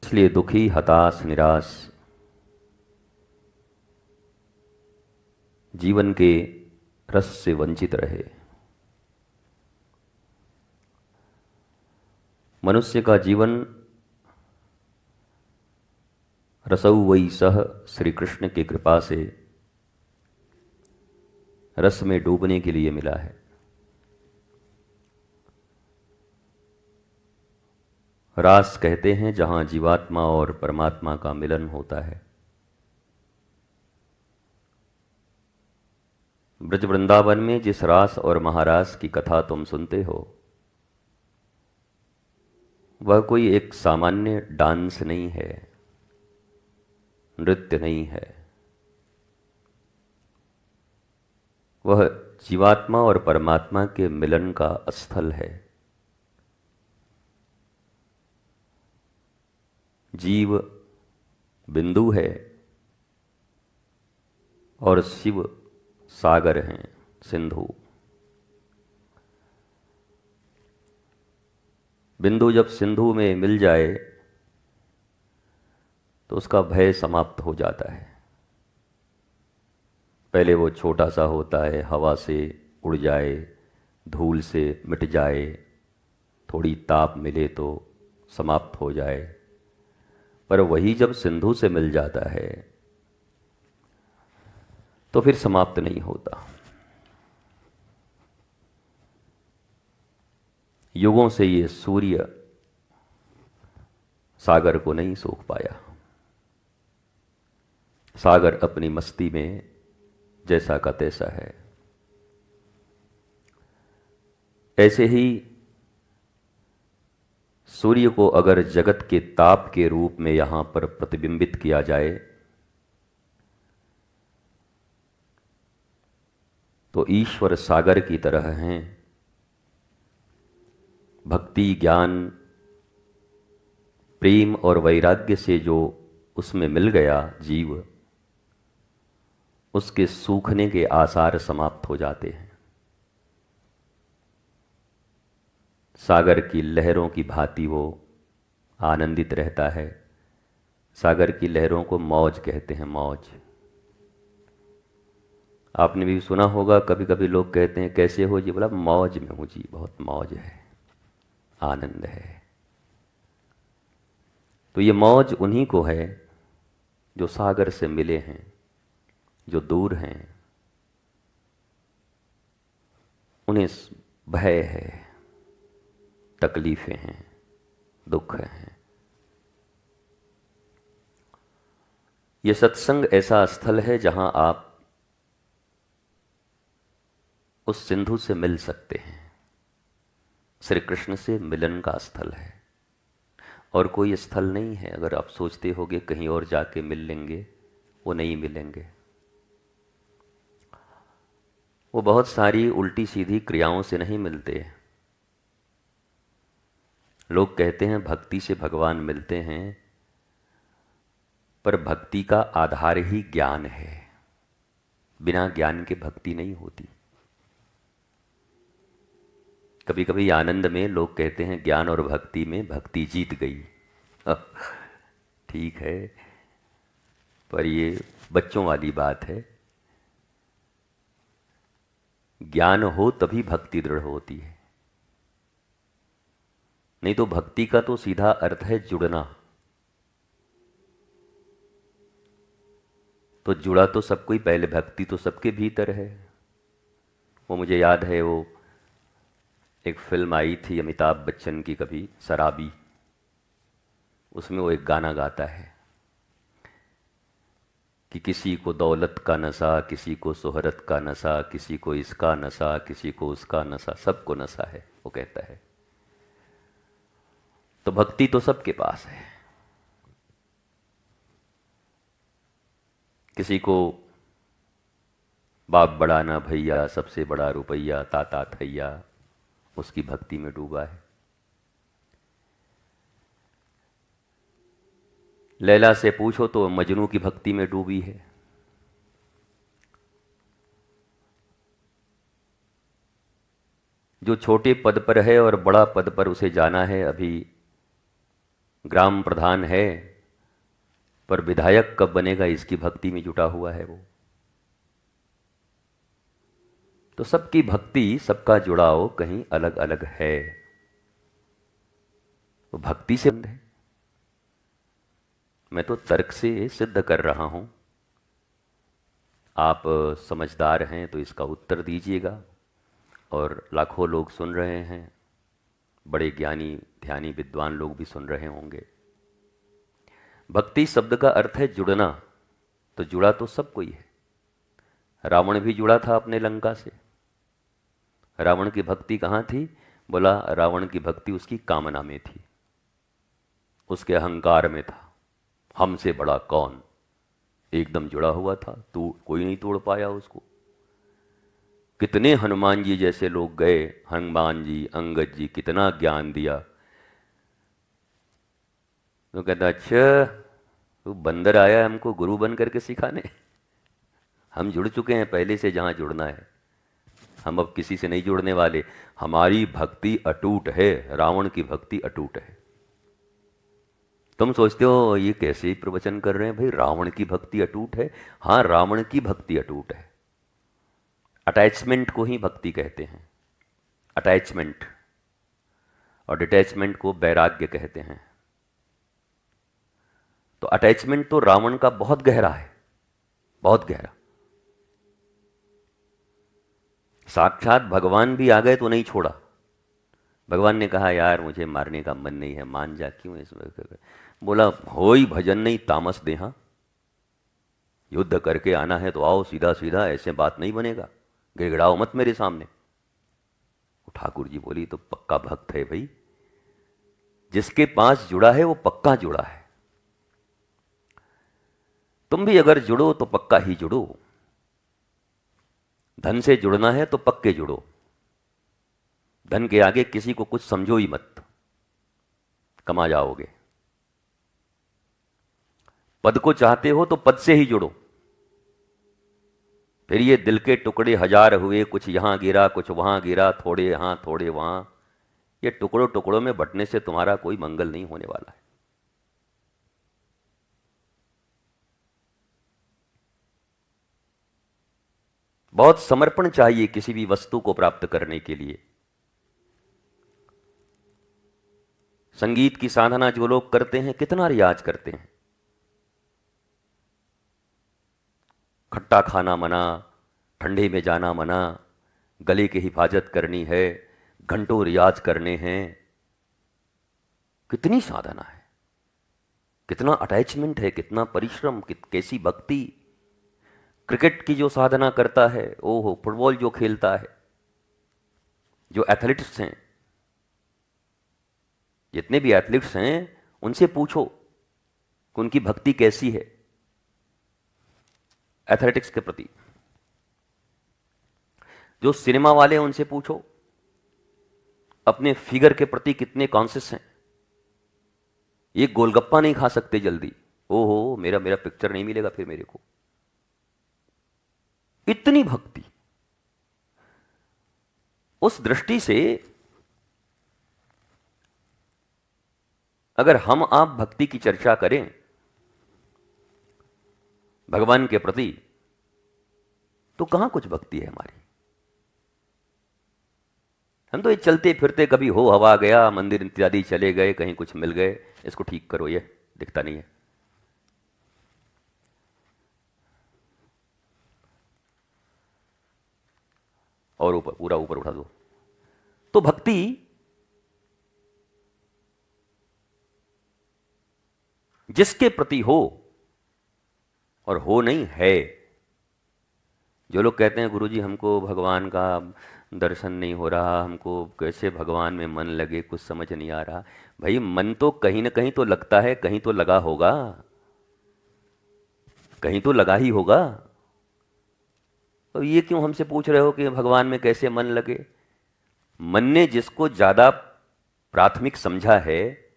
इसलिए दुखी, हताश, निराश जीवन के रस से वंचित रहे। मनुष्य का जीवन रसौ वै सह श्री कृष्ण की कृपा से रस में डूबने के लिए मिला है। रास कहते हैं जहां जीवात्मा और परमात्मा का मिलन होता है। ब्रज वृंदावन में जिस रास और महारास की कथा तुम सुनते हो, वह कोई एक सामान्य डांस नहीं है, नृत्य नहीं है। वह जीवात्मा और परमात्मा के मिलन का स्थल है। जीव बिंदु है और शिव सागर हैं, सिंधु। बिंदु जब सिंधु में मिल जाए तो उसका भय समाप्त हो जाता है। पहले वो छोटा सा होता है, हवा से उड़ जाए, धूल से मिट जाए, थोड़ी ताप मिले तो समाप्त हो जाए। पर वही जब सिंधु से मिल जाता है तो फिर समाप्त नहीं होता। युगों से ये सूर्य सागर को नहीं सूख पाया। सागर अपनी मस्ती में जैसा का तैसा है। ऐसे ही सूर्य को अगर जगत के ताप के रूप में यहां पर प्रतिबिंबित किया जाए तो ईश्वर सागर की तरह हैं। भक्ति, ज्ञान, प्रेम और वैराग्य से जो उसमें मिल गया जीव, उसके सूखने के आसार समाप्त हो जाते हैं। सागर की लहरों की भांति वो आनंदित रहता है। सागर की लहरों को मौज कहते हैं, मौज। आपने भी सुना होगा, कभी कभी लोग कहते हैं कैसे हो जी, बोला मौज में हूं जी, बहुत मौज है, आनंद है। तो ये मौज उन्हीं को है जो सागर से मिले हैं। जो दूर हैं उन्हें भय है, तकलीफें हैं, दुख हैं। ये सत्संग ऐसा स्थल है जहां आप उस सिंधु से मिल सकते हैं। श्री कृष्ण से मिलन का स्थल है और कोई स्थल नहीं है। अगर आप सोचते होगे कहीं और जाके मिल लेंगे, वो नहीं मिलेंगे। वो बहुत सारी उल्टी सीधी क्रियाओं से नहीं मिलते। लोग कहते हैं भक्ति से भगवान मिलते हैं, पर भक्ति का आधार ही ज्ञान है। बिना ज्ञान के भक्ति नहीं होती। कभी कभी आनंद में लोग कहते हैं ज्ञान और भक्ति में भक्ति जीत गई। ठीक है, पर ये बच्चों वाली बात है। ज्ञान हो तभी भक्ति दृढ़ होती है, नहीं तो भक्ति का तो सीधा अर्थ है जुड़ना। तो जुड़ा तो सब कोई, पहले भक्ति तो सबके भीतर है। वो मुझे याद है, वो एक फिल्म आई थी अमिताभ बच्चन की कभी, शराबी। उसमें वो एक गाना गाता है कि किसी को दौलत का नशा, किसी को शोहरत का नशा, किसी को इसका नशा, किसी को उसका नशा, सबको नशा है, वो कहता है। तो भक्ति तो सबके पास है। किसी को बाप बड़ा ना भैया, सबसे बड़ा रुपैया, ताता थैया, उसकी भक्ति में डूबा है। लैला से पूछो तो मजनू की भक्ति में डूबी है। जो छोटे पद पर है और बड़ा पद पर उसे जाना है, अभी ग्राम प्रधान है, पर विधायक कब बनेगा इसकी भक्ति में जुटा हुआ है वो। तो सबकी भक्ति, सबका जुड़ाव कहीं अलग अलग है। वो भक्ति से है। मैं तो तर्क से सिद्ध कर रहा हूं, आप समझदार हैं तो इसका उत्तर दीजिएगा। और लाखों लोग सुन रहे हैं, बड़े ज्ञानी ध्यानी विद्वान लोग भी सुन रहे होंगे। भक्ति शब्द का अर्थ है जुड़ना, तो जुड़ा तो सब कोई है। रावण भी जुड़ा था अपने लंका से। रावण की भक्ति कहाँ थी? बोला रावण की भक्ति उसकी कामना में थी, उसके अहंकार में था, हमसे बड़ा कौन। एकदम जुड़ा हुआ था, तो कोई नहीं तोड़ पाया उसको। कितने हनुमान जी जैसे लोग गए, हनुमान जी, अंगद जी, कितना ज्ञान दिया। तो कहता अच्छा तो बंदर आया हमको गुरु बन करके सिखाने। हम जुड़ चुके हैं पहले से जहां जुड़ना है, हम अब किसी से नहीं जुड़ने वाले। हमारी भक्ति अटूट है, रावण की भक्ति अटूट है। तुम सोचते हो ये कैसे प्रवचन कर रहे हैं भाई, रावण की भक्ति अटूट है। हाँ, रावण की भक्ति अटूट है। अटैचमेंट को ही भक्ति कहते हैं, अटैचमेंट। और डिटैचमेंट को वैराग्य कहते हैं। तो अटैचमेंट तो रावण का बहुत गहरा है, बहुत गहरा। साक्षात भगवान भी आ गए तो नहीं छोड़ा। भगवान ने कहा यार मुझे मारने का मन नहीं है, मान जा। क्यों इसमें? बोला होई भजन नहीं तामस देहा, युद्ध करके आना है तो आओ सीधा सीधा, ऐसे बात नहीं बनेगा, गिड़गिड़ाओ मत मेरे सामने। ठाकुर जी बोली तो पक्का भक्त है भाई, जिसके पास जुड़ा है वो पक्का जुड़ा है। तुम भी अगर जुड़ो तो पक्का ही जुड़ो। धन से जुड़ना है तो पक्के जुड़ो। धन के आगे किसी को कुछ समझो ही मत, कमा जाओगे। पद को चाहते हो तो पद से ही जुड़ो। फिर ये दिल के टुकड़े हजार हुए, कुछ यहां गिरा कुछ वहां गिरा, थोड़े यहां थोड़े वहां, ये टुकड़ों टुकड़ों में बंटने से तुम्हारा कोई मंगल नहीं होने वाला है। बहुत समर्पण चाहिए किसी भी वस्तु को प्राप्त करने के लिए। संगीत की साधना जो लोग करते हैं, कितना रियाज करते हैं। खट्टा खाना मना, ठंडे में जाना मना, गले की हिफाजत करनी है, घंटों रियाज करने हैं। कितनी साधना है, कितना अटैचमेंट है, कितना परिश्रम, कैसी भक्ति। क्रिकेट की जो साधना करता है, ओहो, फुटबॉल जो खेलता है, जो एथलीट्स हैं, जितने भी एथलीट्स हैं उनसे पूछो कि उनकी भक्ति कैसी है एथलेटिक्स के प्रति। जो सिनेमा वाले हैं उनसे पूछो अपने फिगर के प्रति कितने कॉन्शियस हैं। ये गोलगप्पा नहीं खा सकते जल्दी, ओहो मेरा मेरा पिक्चर नहीं मिलेगा फिर मेरे को। इतनी भक्ति। उस दृष्टि से अगर हम आप भक्ति की चर्चा करें भगवान के प्रति, तो कहां कुछ भक्ति है हमारी। हम तो ये चलते फिरते, कभी हो हवा गया, मंदिर इत्यादि चले गए, कहीं कुछ मिल गए, इसको ठीक करो, ये दिखता नहीं है। और ऊपर, पूरा ऊपर उठा दो। तो भक्ति जिसके प्रति हो, और हो नहीं है। जो लोग कहते हैं गुरुजी हमको भगवान का दर्शन नहीं हो रहा, हमको कैसे भगवान में मन लगे, कुछ समझ नहीं आ रहा। भाई मन तो कहीं ना कहीं तो लगता है, कहीं तो लगा होगा, कहीं तो लगा ही होगा। तो ये क्यों हमसे पूछ रहे हो कि भगवान में कैसे मन लगे? मन ने जिसको ज्यादा प्राथमिक समझा है,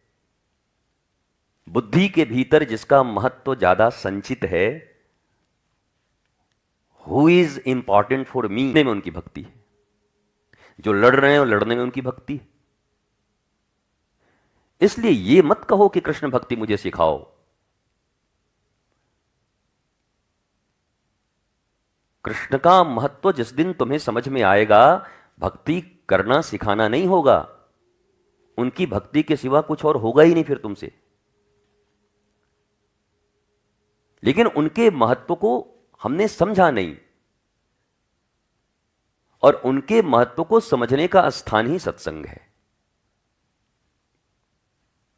बुद्धि के भीतर जिसका महत्व ज्यादा संचित है, who is important for me में उनकी भक्ति है। जो लड़ रहे हैं और लड़ने में उनकी भक्ति है। इसलिए ये मत कहो कि कृष्ण भक्ति मुझे सिखाओ। कृष्ण का महत्व जिस दिन तुम्हें समझ में आएगा, भक्ति करना सिखाना नहीं होगा, उनकी भक्ति के सिवा कुछ और होगा ही नहीं फिर तुमसे। लेकिन उनके महत्व को हमने समझा नहीं, और उनके महत्व को समझने का स्थान ही सत्संग है।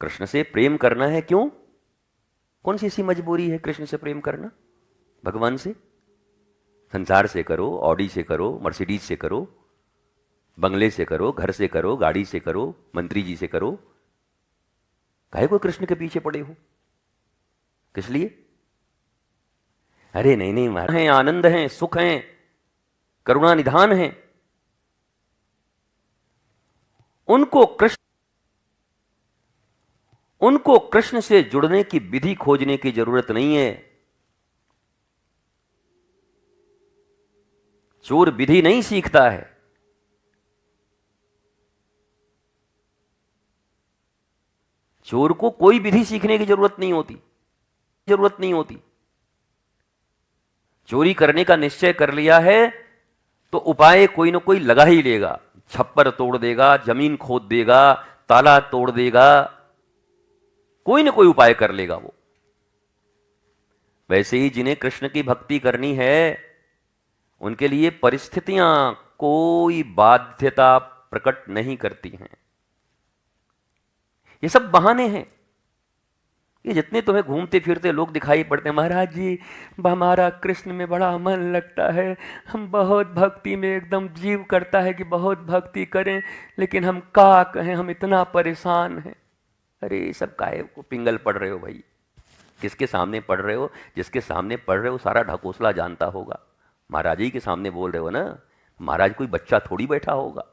कृष्ण से प्रेम करना है, क्यों? कौन सी ऐसी मजबूरी है कृष्ण से प्रेम करना? भगवान से? संसार से करो, ऑडी से करो, मर्सिडीज से करो, बंगले से करो, घर से करो, गाड़ी से करो, मंत्री जी से करो, काहे को कृष्ण के पीछे पड़े हो? किस लिए? अरे नहीं नहीं महाराज हैं, आनंद हैं, सुख हैं, करुणा निधान हैं। उनको कृष्ण से जुड़ने की विधि खोजने की जरूरत नहीं है। चोर विधि नहीं सीखता है, चोर को कोई विधि सीखने की जरूरत नहीं होती। चोरी करने का निश्चय कर लिया है तो उपाय कोई ना कोई लगा ही लेगा। छप्पर तोड़ देगा, जमीन खोद देगा, ताला तोड़ देगा, कोई ना कोई उपाय कर लेगा वो। वैसे ही जिन्हें कृष्ण की भक्ति करनी है, उनके लिए परिस्थितियां कोई बाध्यता प्रकट नहीं करती हैं। ये सब बहाने हैं। ये जितने तुम्हें घूमते फिरते लोग दिखाई पड़ते हैं, महाराज जी हमारा कृष्ण में बड़ा मन लगता है, हम बहुत भक्ति में एकदम जीव करता है कि बहुत भक्ति करें, लेकिन हम क्या कहें, हम इतना परेशान हैं। अरे सब काहे को पिंगल पड़ रहे हो भाई? किसके सामने पढ़ रहे हो? जिसके सामने पढ़ रहे हो सारा ढकोसला जानता होगा। महाराज जी के सामने बोल रहे हो ना, महाराज कोई बच्चा थोड़ी बैठा होगा।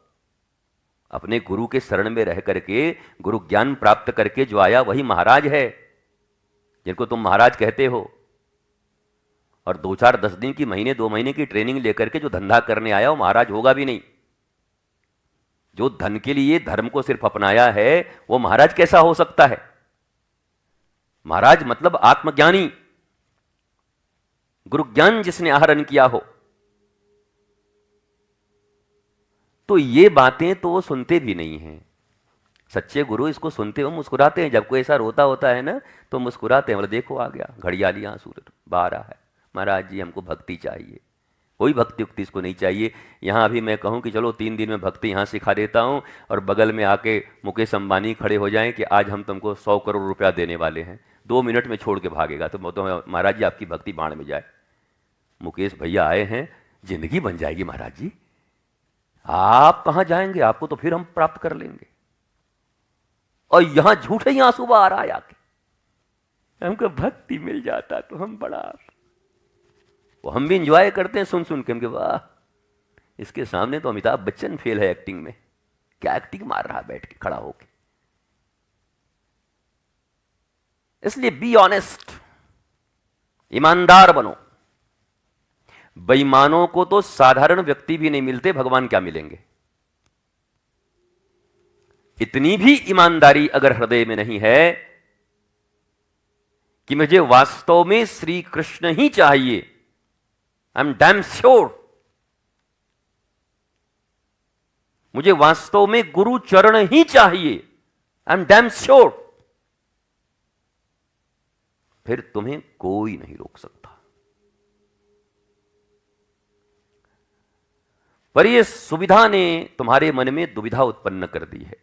अपने गुरु के शरण में रह करके, गुरु ज्ञान प्राप्त करके जो आया वही महाराज है, जिनको तुम महाराज कहते हो। और 2-4-10 दिन की, महीने 2 महीने की ट्रेनिंग लेकर के जो धंधा करने आया वो महाराज होगा भी नहीं। जो धन के लिए धर्म को सिर्फ अपनाया है वो महाराज कैसा हो सकता है? महाराज मतलब आत्मज्ञानी, गुरु ज्ञान जिसने आहरण किया हो। तो ये बातें तो वो सुनते भी नहीं हैं। सच्चे गुरु इसको सुनते हो मुस्कुराते हैं। जब कोई ऐसा रोता होता है ना तो मुस्कुराते हैं, बोले देखो आ गया घड़ियाली आंसू बाहर आ है। महाराज जी हमको भक्ति चाहिए, कोई भक्ति उक्ति इसको नहीं चाहिए। यहाँ अभी मैं कहूँ कि चलो 3 दिन में भक्ति यहाँ सिखा देता हूँ, और बगल में आके मुकेश अंबानी खड़े हो जाएं कि आज हम तुमको 100 करोड़ रुपया देने वाले हैं, 2 मिनट में छोड़ के भागेगा। तो महाराज जी आपकी भक्ति बाण में जाए। मुकेश भैया आए हैं, जिंदगी बन जाएगी महाराज जी। आप कहाँ जाएंगे, आपको तो फिर हम प्राप्त कर लेंगे। और यहां झूठे ही आंसू आ रहा है आके, हमको भक्ति मिल जाता तो हम बड़ा, वो हम भी इंजॉय करते हैं सुन सुन के। वाह, इसके सामने तो अमिताभ बच्चन फेल है एक्टिंग में। क्या एक्टिंग मार रहा बैठ के, खड़ा होके। इसलिए बी ऑनेस्ट, ईमानदार बनो। बेईमानों को तो साधारण व्यक्ति भी नहीं मिलते, भगवान क्या मिलेंगे। इतनी भी ईमानदारी अगर हृदय में नहीं है कि मुझे वास्तव में श्री कृष्ण ही चाहिए, आई एम डैम श्योर, मुझे वास्तव में गुरु चरण ही चाहिए, आई एम डैम श्योर, फिर तुम्हें कोई नहीं रोक सकता। पर यह सुविधा ने तुम्हारे मन में दुविधा उत्पन्न कर दी है।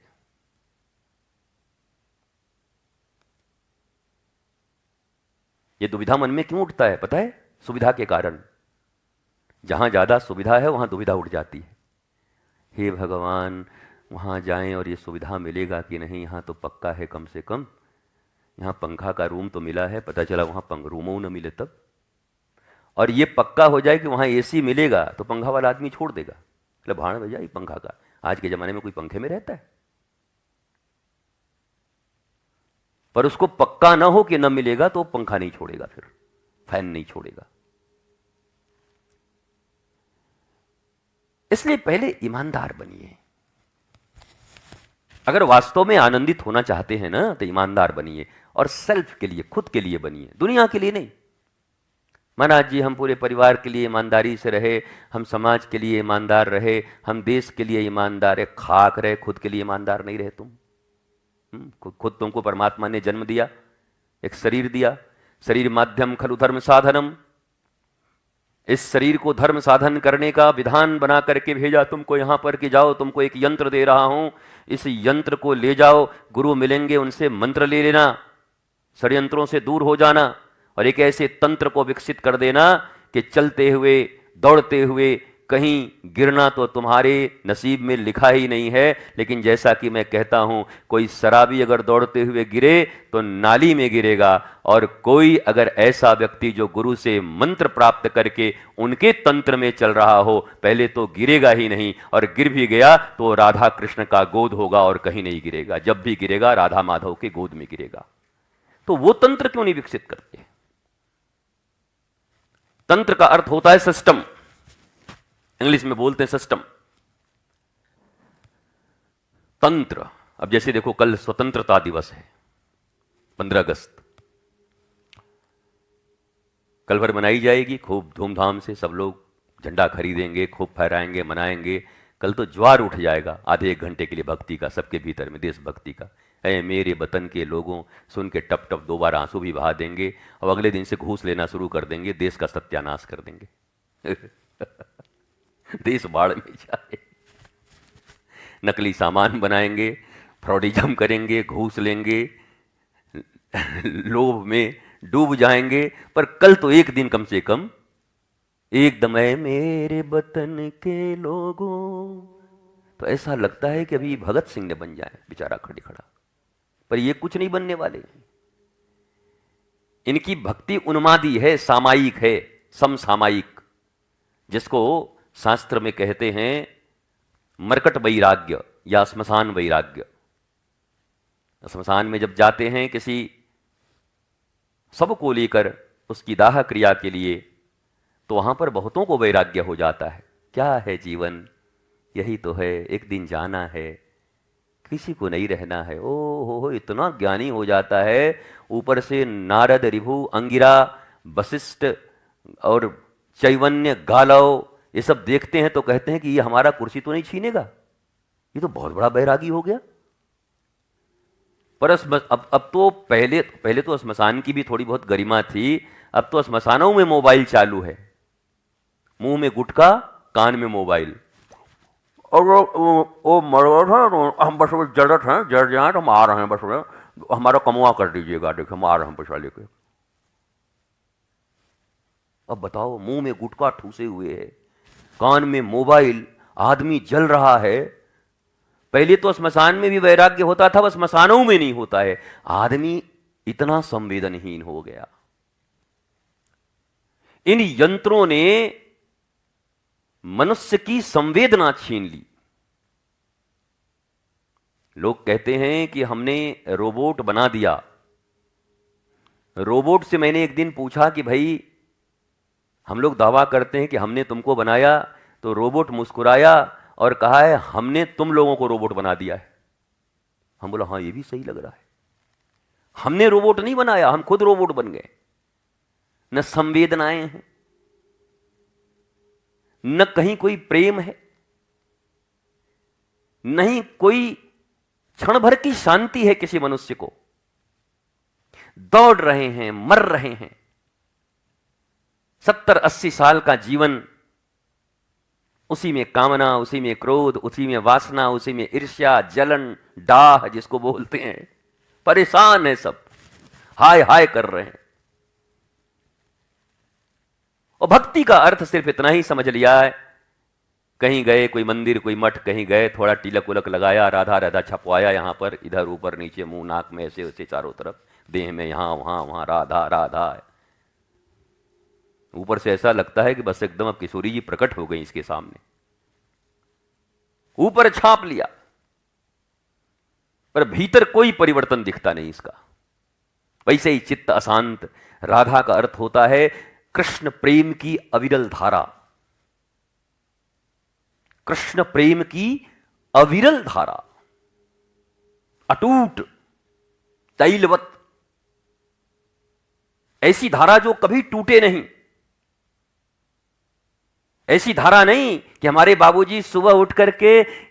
यह दुविधा मन में क्यों उठता है पता है? सुविधा के कारण। जहां ज्यादा सुविधा है वहां दुविधा उठ जाती है। हे भगवान, वहां जाएं और ये सुविधा मिलेगा कि नहीं, यहां तो पक्का है कम से कम, यहां पंखा का रूम तो मिला है, पता चला वहां रूमों न मिले तब। और ये पक्का हो जाए कि वहां एसी मिलेगा तो पंखा वाला आदमी छोड़ देगा, मतलब भाड़ भैया ये पंखा का। आज के जमाने में कोई पंखे में रहता है? पर उसको पक्का ना हो कि न मिलेगा तो पंखा नहीं छोड़ेगा, फिर फैन नहीं छोड़ेगा। इसलिए पहले ईमानदार बनिए। अगर वास्तव में आनंदित होना चाहते हैं ना, तो ईमानदार बनिए, और सेल्फ के लिए, खुद के लिए बनिए, दुनिया के लिए नहीं। महाराज जी हम पूरे परिवार के लिए ईमानदारी से रहे, हम समाज के लिए ईमानदार रहे, हम देश के लिए ईमानदार है, खाक रहे, खुद के लिए ईमानदार नहीं रहे तुम। खुद तुमको परमात्मा ने जन्म दिया, एक शरीर दिया, शरीर माध्यम खलु धर्म साधनम, इस शरीर को धर्म साधन करने का विधान बना करके भेजा तुमको यहां पर कि जाओ, तुमको एक यंत्र दे रहा हूं, इस यंत्र को ले जाओ, गुरु मिलेंगे उनसे मंत्र ले लेना, षड्यंत्रों से दूर हो जाना, और एक ऐसे तंत्र को विकसित कर देना कि चलते हुए, दौड़ते हुए कहीं गिरना तो तुम्हारे नसीब में लिखा ही नहीं है। लेकिन जैसा कि मैं कहता हूं, कोई शराबी अगर दौड़ते हुए गिरे तो नाली में गिरेगा, और कोई अगर ऐसा व्यक्ति जो गुरु से मंत्र प्राप्त करके उनके तंत्र में चल रहा हो, पहले तो गिरेगा ही नहीं, और गिर भी गया तो राधा कृष्ण का गोद होगा और कहीं नहीं गिरेगा। जब भी गिरेगा राधा माधव के गोद में गिरेगा। तो वो तंत्र क्यों नहीं विकसित करते? तंत्र का अर्थ होता है सिस्टम, इंग्लिश में बोलते हैं सिस्टम, तंत्र। अब जैसे देखो, कल स्वतंत्रता दिवस है, 15 अगस्त, कल भर मनाई जाएगी खूब धूमधाम से, सब लोग झंडा खरीदेंगे, खूब फहराएंगे, मनाएंगे। कल तो ज्वार उठ जाएगा आधे एक घंटे के लिए भक्ति का, सबके भीतर में देशभक्ति का। ऐ मेरे वतन के लोगों, सुन के टप टप 2 बार आंसू भी बहा देंगे, और अगले दिन से घूस लेना शुरू कर देंगे, देश का सत्यानाश कर देंगे। देश बाढ़ में जाए, नकली सामान बनाएंगे, फ्रॉडिज्म करेंगे, घूस लेंगे, लोभ में डूब जाएंगे। पर कल तो एक दिन कम से कम एकदम है मेरे वतन के लोगों, तो ऐसा लगता है कि अभी भगत सिंह ने बन जाए बेचारा खड़े खड़ा। पर ये कुछ नहीं बनने वाले। इनकी भक्ति उन्मादी है, सामायिक है, समसामायिक, जिसको शास्त्र में कहते हैं मरकट वैराग्य या श्मशान वैराग्य। श्मशान में जब जाते हैं किसी सबको लेकर उसकी दाह क्रिया के लिए, तो वहां पर बहुतों को वैराग्य हो जाता है। क्या है जीवन, यही तो है, एक दिन जाना है, किसी को नहीं रहना है। ओ हो, इतना ज्ञानी हो जाता है। ऊपर से नारद, ऋभु, अंगिरा, वशिष्ठ और चैवन्य, गालव, ये सब देखते हैं तो कहते हैं कि ये हमारा कुर्सी तो नहीं छीनेगा, ये तो बहुत बड़ा बैरागी हो गया। पर अब तो पहले तो श्मशान की भी थोड़ी बहुत गरिमा थी, अब तो श्मशानों में मोबाइल चालू है, मुंह में गुटखा, कान में मोबाइल, और वो मरवट है, हम बस जड़त हैं, जड़ जाए तो हम आ रहे हैं, बस हमारा कमुआ कर दीजिएगा, देखिए हम आ रहे हैं पैसा लेके। अब बताओ, मुंह में गुटखा ठूसे हुए है, कान में मोबाइल, आदमी जल रहा है। पहले तो श्मशान में भी वैराग्य होता था, बस श्मशानों में नहीं होता है। आदमी इतना संवेदनहीन हो गया। इन यंत्रों ने मनुष्य की संवेदना छीन ली। लोग कहते हैं कि हमने रोबोट बना दिया। रोबोट से मैंने एक दिन पूछा कि भाई, हम लोग दावा करते हैं कि हमने तुमको बनाया, तो रोबोट मुस्कुराया और कहा है हमने तुम लोगों को रोबोट बना दिया है। हम बोला हाँ, ये भी सही लग रहा है, हमने रोबोट नहीं बनाया, हम खुद रोबोट बन गए। न संवेदनाएं हैं, न कहीं कोई प्रेम है, नहीं कोई क्षण भर की शांति है किसी मनुष्य को। दौड़ रहे हैं, मर रहे हैं। 70-80 साल का जीवन, उसी में कामना, उसी में क्रोध, उसी में वासना, उसी में ईर्ष्या, जलन, डाह जिसको बोलते हैं। परेशान है सब, हाय हाय कर रहे हैं। और भक्ति का अर्थ सिर्फ इतना ही समझ लिया है, कहीं गए, कोई मंदिर, कोई मठ, कहीं गए, थोड़ा तिलक उलक लगाया, राधा राधा छपवाया, यहां पर, इधर, ऊपर, नीचे, मुंह, नाक में, ऐसे वैसे चारों तरफ, देह में यहां वहां वहां राधा राधा। ऊपर से ऐसा लगता है कि बस एकदम अब किशोरी जी प्रकट हो गई इसके सामने, ऊपर छाप लिया, पर भीतर कोई परिवर्तन दिखता नहीं इसका। वैसे ही चित्त अशांत। राधा का अर्थ होता है कृष्ण प्रेम की अविरल धारा, कृष्ण प्रेम की अविरल धारा। अटूट, तैलवत, ऐसी धारा जो कभी टूटे नहीं। ऐसी धारा नहीं कि हमारे बाबूजी सुबह उठ करके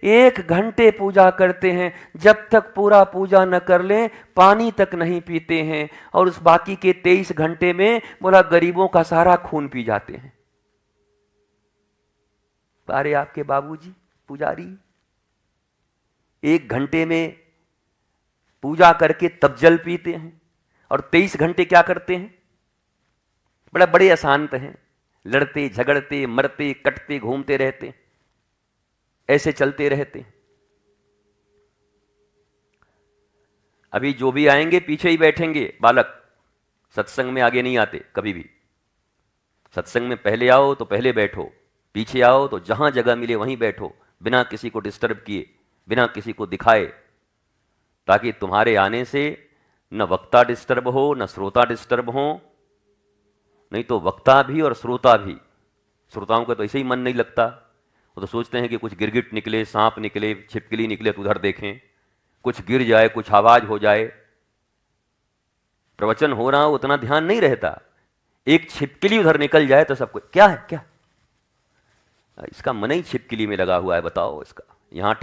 1 घंटे पूजा करते हैं, जब तक पूरा पूजा न कर लें पानी तक नहीं पीते हैं, और उस बाकी के 23 घंटे में बोला गरीबों का सारा खून पी जाते हैं। अरे आपके बाबूजी पुजारी 1 घंटे में पूजा करके तब जल पीते हैं, और 23 घंटे क्या करते हैं? बड़ा बड़े अशांत हैं, लड़ते झगड़ते मरते कटते घूमते रहते, ऐसे चलते रहते। अभी जो भी आएंगे पीछे ही बैठेंगे बालक, सत्संग में आगे नहीं आते कभी भी। सत्संग में पहले आओ तो पहले बैठो, पीछे आओ तो जहां जगह मिले वहीं बैठो, बिना किसी को डिस्टर्ब किए, बिना किसी को दिखाए, ताकि तुम्हारे आने से न वक्ता डिस्टर्ब हो न श्रोता डिस्टर्ब हो। नहीं तो वक्ता भी और श्रोता भी, श्रोताओं का तो ऐसे ही मन नहीं लगता, वो तो सोचते हैं कि कुछ गिरगिट निकले, सांप निकले, छिपकली निकले तो उधर देखें, कुछ गिर जाए, कुछ आवाज हो जाए। प्रवचन हो रहा हो उतना ध्यान नहीं रहता, एक छिपकली उधर निकल जाए तो सब कुछ क्या है, क्या इसका मन ही छिपकली में लगा हुआ है, बताओ। इसका यहां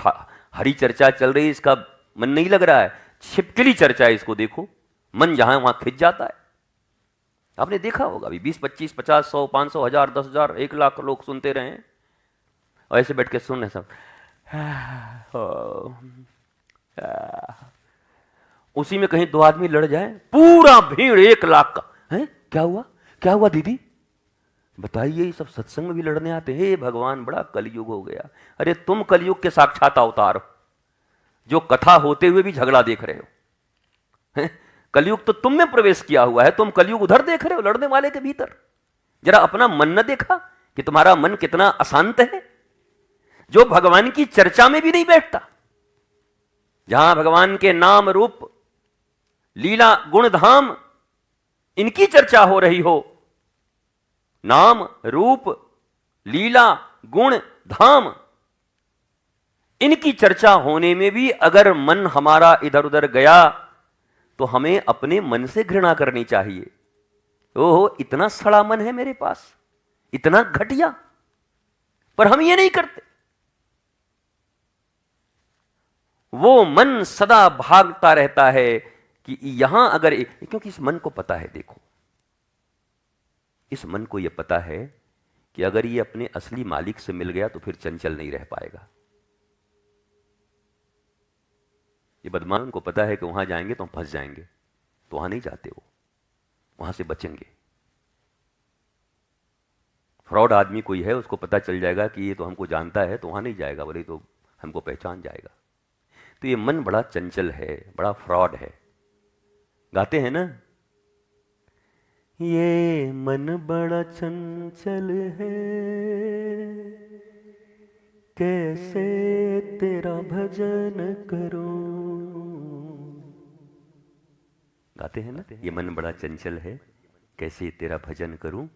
हरी चर्चा चल रही है, इसका मन नहीं लग रहा है, छिपकली चर्चा है, इसको देखो, मन जहां वहां खिंच जाता है। आपने देखा होगा अभी 20, 25, 50, 100, 500, 1000, 10,000, 1,00,000 लोग सुनते रहे, और ऐसे बैठ के सुन रहे सब, उसी में कहीं 2 आदमी लड़ जाए, पूरा भीड़ 1,00,000 का है। क्या हुआ, क्या हुआ दीदी बताइए, ये सब सत्संग में भी लड़ने आते हैं। हे भगवान, बड़ा कलयुग हो गया। अरे तुम कलयुग के साक्षात अवतार हो, जो कथा होते हुए भी झगड़ा देख रहे हो। कलयुग तो तुम में प्रवेश किया हुआ है, तुम कलयुग उधर देख रहे हो, लड़ने वाले के भीतर। जरा अपना मन न देखा कि तुम्हारा मन कितना अशांत है, जो भगवान की चर्चा में भी नहीं बैठता। जहां भगवान के नाम रूप लीला गुण धाम इनकी चर्चा हो रही हो, नाम रूप लीला गुण धाम इनकी चर्चा होने में भी अगर मन हमारा इधर उधर गया तो हमें अपने मन से घृणा करनी चाहिए। ओहो, इतना सड़ा मन है मेरे पास, इतना घटिया, पर हम ये नहीं करते। वो मन सदा भागता रहता है कि यहां अगर, क्योंकि इस मन को पता है, देखो इस मन को यह पता है कि अगर ये अपने असली मालिक से मिल गया तो फिर चंचल नहीं रह पाएगा। ये बदमाश को पता है कि वहां जाएंगे तो हम फंस जाएंगे, तो वहां नहीं जाते, वो वहां से बचेंगे। फ्रॉड आदमी कोई है, उसको पता चल जाएगा कि ये तो हमको जानता है, तो वहां नहीं जाएगा, बोले तो हमको पहचान जाएगा। तो ये मन बड़ा चंचल है, बड़ा फ्रॉड है। गाते हैं ना, ये मन बड़ा चंचल है, कैसे तेरा भजन करूं। गाते हैं ना, ये मन बड़ा चंचल है, कैसे तेरा भजन करूं।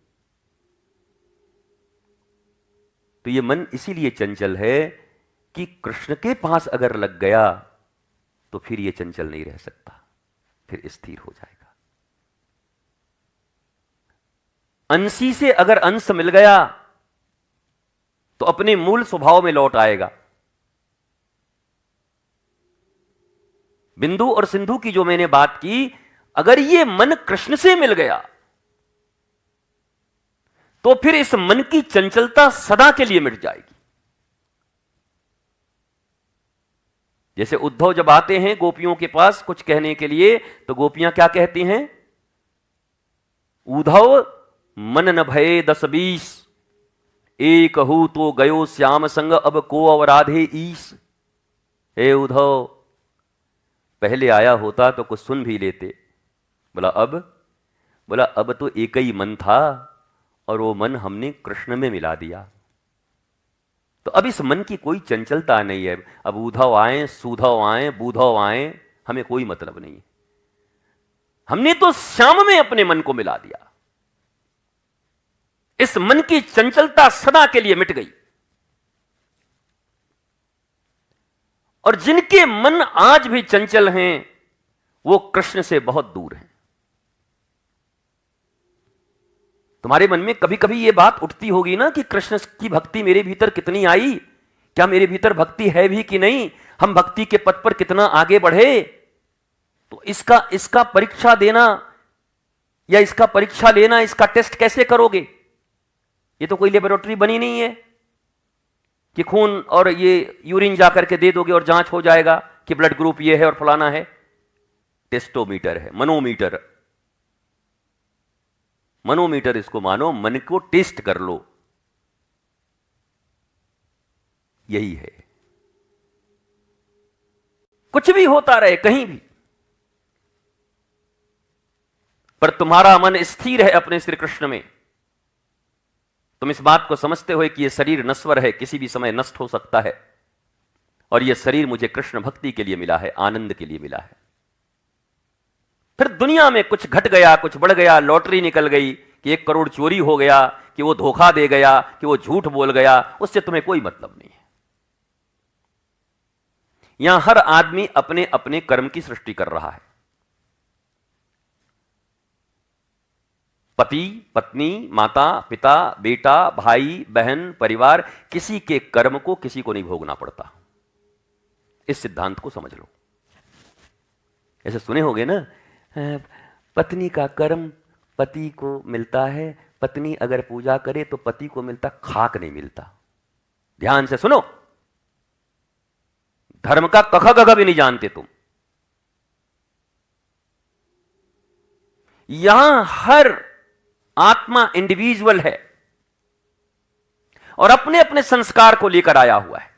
तो ये मन इसीलिए चंचल है कि कृष्ण के पास अगर लग गया तो फिर ये चंचल नहीं रह सकता, फिर स्थिर हो जाएगा। अंशी से अगर अंश मिल गया तो अपने मूल स्वभाव में लौट आएगा। बिंदु और सिंधु की जो मैंने बात की, अगर ये मन कृष्ण से मिल गया तो फिर इस मन की चंचलता सदा के लिए मिट जाएगी। जैसे उद्धव जब आते हैं गोपियों के पास कुछ कहने के लिए, तो गोपियां क्या कहती हैं? उद्धव मन न भये 10-20, एक हूं तो गयो श्याम संग, अब को अवराधे ईश। हे उद्धव, पहले आया होता तो कुछ सुन भी लेते। बोला अब तो एक ही मन था और वो मन हमने कृष्ण में मिला दिया, तो अब इस मन की कोई चंचलता नहीं है। अब उद्धव आए, सुधव आए, बुधव आए, हमें कोई मतलब नहीं है। हमने तो श्याम में अपने मन को मिला दिया। इस मन की चंचलता सदा के लिए मिट गई। और जिनके मन आज भी चंचल हैं वो कृष्ण से बहुत दूर हैं। तुम्हारे मन में कभी कभी यह बात उठती होगी ना कि कृष्ण की भक्ति मेरे भीतर कितनी आई, क्या मेरे भीतर भक्ति है भी कि नहीं, हम भक्ति के पथ पर कितना आगे बढ़े। तो इसका परीक्षा देना या इसका परीक्षा लेना, इसका टेस्ट कैसे करोगे? ये तो कोई लेबोरेटरी बनी नहीं है कि खून और ये यूरिन जाकर के दे दोगे और जांच हो जाएगा कि ब्लड ग्रुप ये है और फलाना है। टेस्टोमीटर है, मनोमीटर। मनोमीटर इसको मानो, मन को टेस्ट कर लो, यही है। कुछ भी होता रहे कहीं भी, पर तुम्हारा मन स्थिर है अपने श्री कृष्ण में। तुम इस बात को समझते हो कि यह शरीर नश्वर है, किसी भी समय नष्ट हो सकता है, और यह शरीर मुझे कृष्ण भक्ति के लिए मिला है, आनंद के लिए मिला है। फिर दुनिया में कुछ घट गया, कुछ बढ़ गया, लॉटरी निकल गई कि 1 करोड़ चोरी हो गया, कि वो धोखा दे गया, कि वो झूठ बोल गया, उससे तुम्हें कोई मतलब नहीं है। यहां हर आदमी अपने अपने कर्म की सृष्टि कर रहा है। पति, पत्नी, माता, पिता, बेटा, भाई, बहन, परिवार, किसी के कर्म को किसी को नहीं भोगना पड़ता। इस सिद्धांत को समझ लो। ऐसे सुने होंगे ना, पत्नी का कर्म पति को मिलता है, पत्नी अगर पूजा करे तो पति को मिलता, खाक नहीं मिलता। ध्यान से सुनो, धर्म का कख गघ भी नहीं जानते तुम। यहां हर आत्मा इंडिविजुअल है और अपने अपने संस्कार को लेकर आया हुआ है।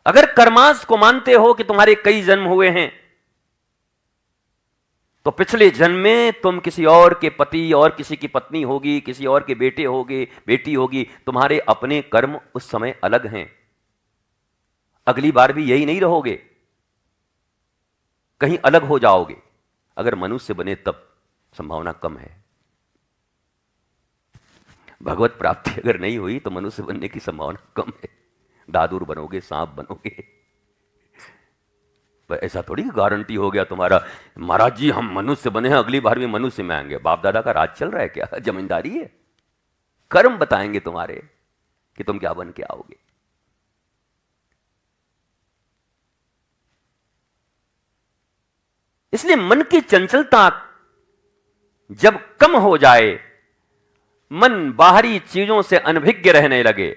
अगर कर्मास को मानते हो कि तुम्हारे कई जन्म हुए हैं, तो पिछले जन्म में तुम किसी और के पति और किसी की पत्नी होगी, किसी और के बेटे होगे, बेटी होगी। तुम्हारे अपने कर्म उस समय अलग हैं। अगली बार भी यही नहीं रहोगे, कहीं अलग हो जाओगे। अगर मनुष्य बने तब संभावना कम है। भगवत प्राप्ति अगर नहीं हुई तो मनुष्य बनने की संभावना कम है। दादुर बनोगे, सांप बनोगे। पर ऐसा थोड़ी गारंटी हो गया तुम्हारा, महाराज जी हम मनुष्य बने हैं, अगली बार भी मनुष्य में आएंगे। बाप दादा का राज चल रहा है क्या? जमींदारी है? कर्म बताएंगे तुम्हारे कि तुम क्या बन के आओगे। इसलिए मन की चंचलता जब कम हो जाए, मन बाहरी चीजों से अनभिज्ञ रहने लगे।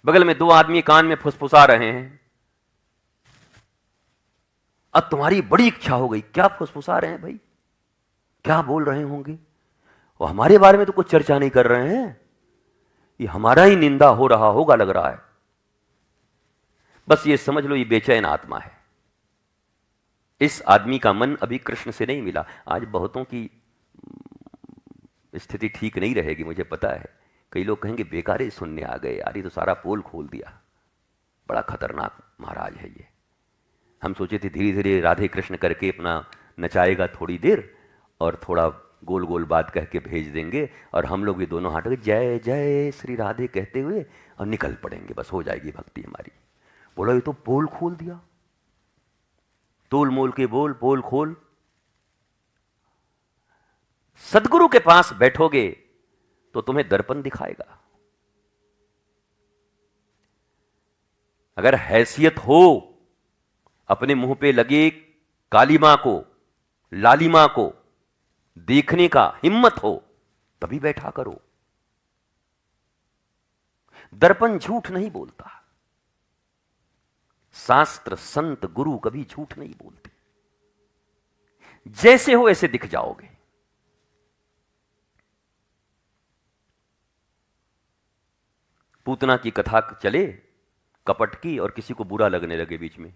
बगल में 2 आदमी कान में फुसफुसा रहे हैं, अब तुम्हारी बड़ी इच्छा हो गई, क्या फुसफुसा रहे हैं भाई, क्या बोल रहे होंगे, वो हमारे बारे में तो कुछ चर्चा नहीं कर रहे हैं, ये हमारा ही निंदा हो रहा होगा लग रहा है। बस ये समझ लो, ये बेचैन आत्मा है। इस आदमी का मन अभी कृष्ण से नहीं मिला। आज बहुतों की स्थिति ठीक नहीं रहेगी, मुझे पता है। कई लोग कहेंगे बेकार ही सुनने आ गए यार, ये तो सारा पोल खोल दिया, बड़ा खतरनाक महाराज है ये। हम सोचे थे धीरे धीरे राधे कृष्ण करके अपना नचाएगा थोड़ी देर और थोड़ा गोल गोल बात कह के भेज देंगे, और हम लोग भी दोनों हाथ जय जय श्री राधे कहते हुए और निकल पड़ेंगे, बस हो जाएगी भक्ति हमारी। बोला ये तो पोल खोल दिया, तोल मोल के बोल, पोल खोल। सदगुरु के पास बैठोगे तो तुम्हें दर्पण दिखाएगा। अगर हैसियत हो, अपने मुंह पे लगे कालीमा को, लालिमा को देखने का हिम्मत हो, तभी बैठा करो। दर्पण झूठ नहीं बोलता, शास्त्र संत गुरु कभी झूठ नहीं बोलते। जैसे हो ऐसे दिख जाओगे। पूतना की कथा चले कपट की और किसी को बुरा लगने लगे बीच में,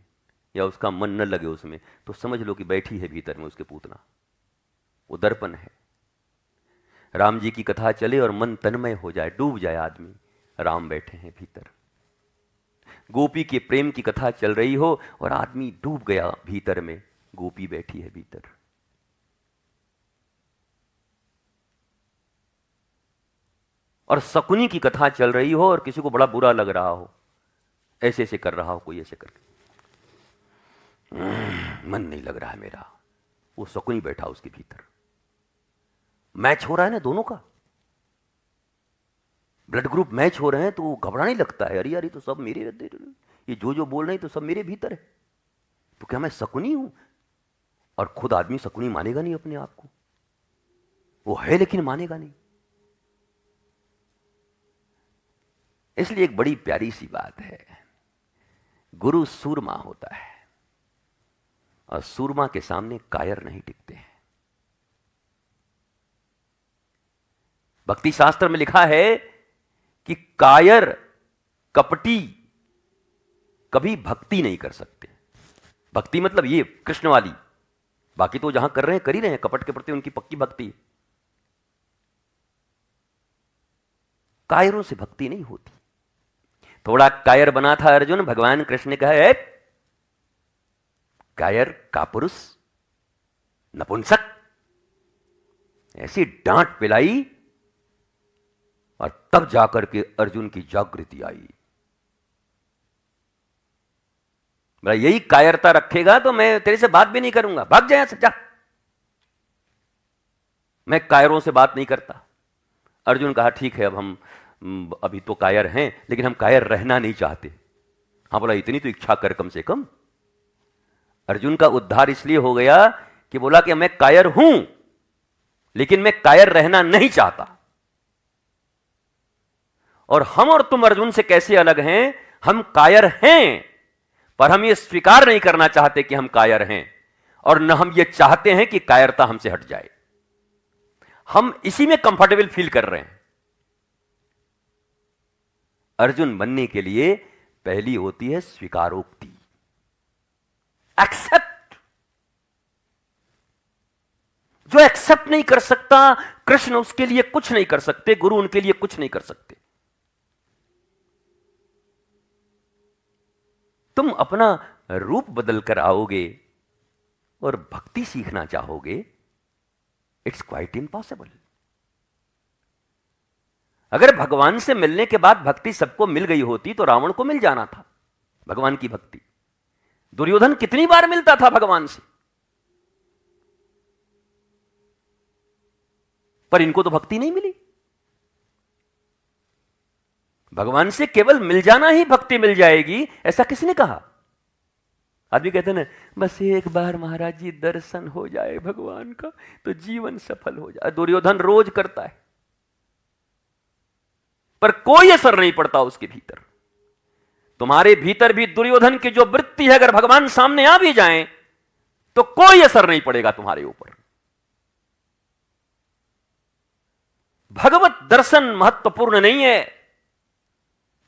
या उसका मन न लगे उसमें, तो समझ लो कि बैठी है भीतर में उसके पूतना, वो दर्पण है। राम जी की कथा चले और मन तन्मय हो जाए, डूब जाए आदमी, राम बैठे हैं भीतर। गोपी के प्रेम की कथा चल रही हो और आदमी डूब गया भीतर में, गोपी बैठी है भीतर। और शकुनी की कथा चल रही हो और किसी को बड़ा बुरा लग रहा हो, ऐसे ऐसे कर रहा हो कोई, ऐसे करके मन नहीं लग रहा है मेरा, वो शकुनी बैठा उसके भीतर, मैच हो रहा है ना दोनों का, ब्लड ग्रुप मैच हो रहे हैं, तो वो घबराने लगता है, अरे यार ये तो सब मेरे, ये जो बोल रहे हैं तो सब मेरे भीतर है, तो क्या मैं शकुनी हूं? और खुद आदमी शकुनी मानेगा नहीं अपने आप को, वो है लेकिन मानेगा नहीं। इसलिए एक बड़ी प्यारी सी बात है, गुरु सूरमा होता है और सूरमा के सामने कायर नहीं टिकते हैं। भक्ति शास्त्र में लिखा है कि कायर कपटी कभी भक्ति नहीं कर सकते। भक्ति मतलब ये कृष्ण वाली, बाकी तो जहां कर रहे हैं कर ही रहे हैं, कपट के प्रति उनकी पक्की भक्ति है। कायरों से भक्ति नहीं होती। थोड़ा कायर बना था अर्जुन, भगवान कृष्ण ने कहा, कायर कापुरुष नपुंसक, ऐसी डांट पिलाई और तब जाकर के अर्जुन की जागृति आई। बोला यही कायरता रखेगा तो मैं तेरे से बात भी नहीं करूंगा, भाग जा यहां से, जा। मैं कायरों से बात नहीं करता। अर्जुन कहा ठीक है, अब हम अभी तो कायर हैं लेकिन हम कायर रहना नहीं चाहते। हाँ, बोला इतनी तो इच्छा कर कम से कम। अर्जुन का उद्धार इसलिए हो गया कि बोला कि मैं कायर हूं लेकिन मैं कायर रहना नहीं चाहता। और हम और तुम अर्जुन से कैसे अलग हैं? हम कायर हैं पर हम ये स्वीकार नहीं करना चाहते कि हम कायर हैं, और न हम ये चाहते हैं कि कायरता हमसे हट जाए। हम इसी में कंफर्टेबल फील कर रहे हैं। अर्जुन बनने के लिए पहली होती है स्वीकारोक्ति, एक्सेप्ट। जो एक्सेप्ट नहीं कर सकता, कृष्ण उसके लिए कुछ नहीं कर सकते, गुरु उनके लिए कुछ नहीं कर सकते। तुम अपना रूप बदल कर आओगे और भक्ति सीखना चाहोगे, इट्स क्वाइट इम्पॉसिबल। अगर भगवान से मिलने के बाद भक्ति सबको मिल गई होती तो रावण को मिल जाना था भगवान की भक्ति। दुर्योधन कितनी बार मिलता था भगवान से, पर इनको तो भक्ति नहीं मिली। भगवान से केवल मिल जाना ही भक्ति मिल जाएगी, ऐसा किसने कहा? आदमी कहते ना, बस एक बार महाराज जी दर्शन हो जाए भगवान का तो जीवन सफल हो जाए। दुर्योधन रोज करता है पर कोई असर नहीं पड़ता उसके भीतर। तुम्हारे भीतर भी दुर्योधन की जो वृत्ति है, अगर भगवान सामने आ भी जाएं तो कोई असर नहीं पड़ेगा तुम्हारे ऊपर। भगवत दर्शन महत्वपूर्ण नहीं है।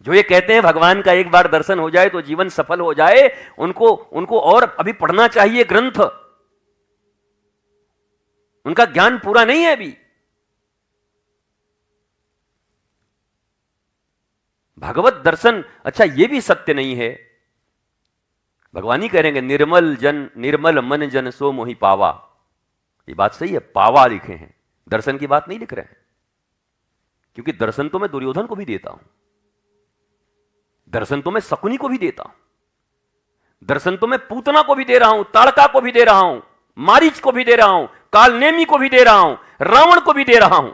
जो ये कहते हैं भगवान का एक बार दर्शन हो जाए तो जीवन सफल हो जाए, उनको और अभी पढ़ना चाहिए ग्रंथ। उनका ज्ञान पूरा नहीं है अभी। भगवत दर्शन, अच्छा ये भी सत्य नहीं है। भगवान ही कहेंगे निर्मल मन जन सो मोहि पावा। ये बात सही है, पावा लिखे हैं, दर्शन की बात नहीं लिख रहे हैं। क्योंकि दर्शन तो मैं दुर्योधन को भी देता हूं, दर्शन तो मैं शकुनी को भी देता हूं, दर्शन तो मैं पूतना को भी दे रहा हूं, ताड़का को भी दे रहा हूं, मारीच को भी दे रहा हूं, कालनेमी को भी दे रहा हूं, रावण को भी दे रहा हूं,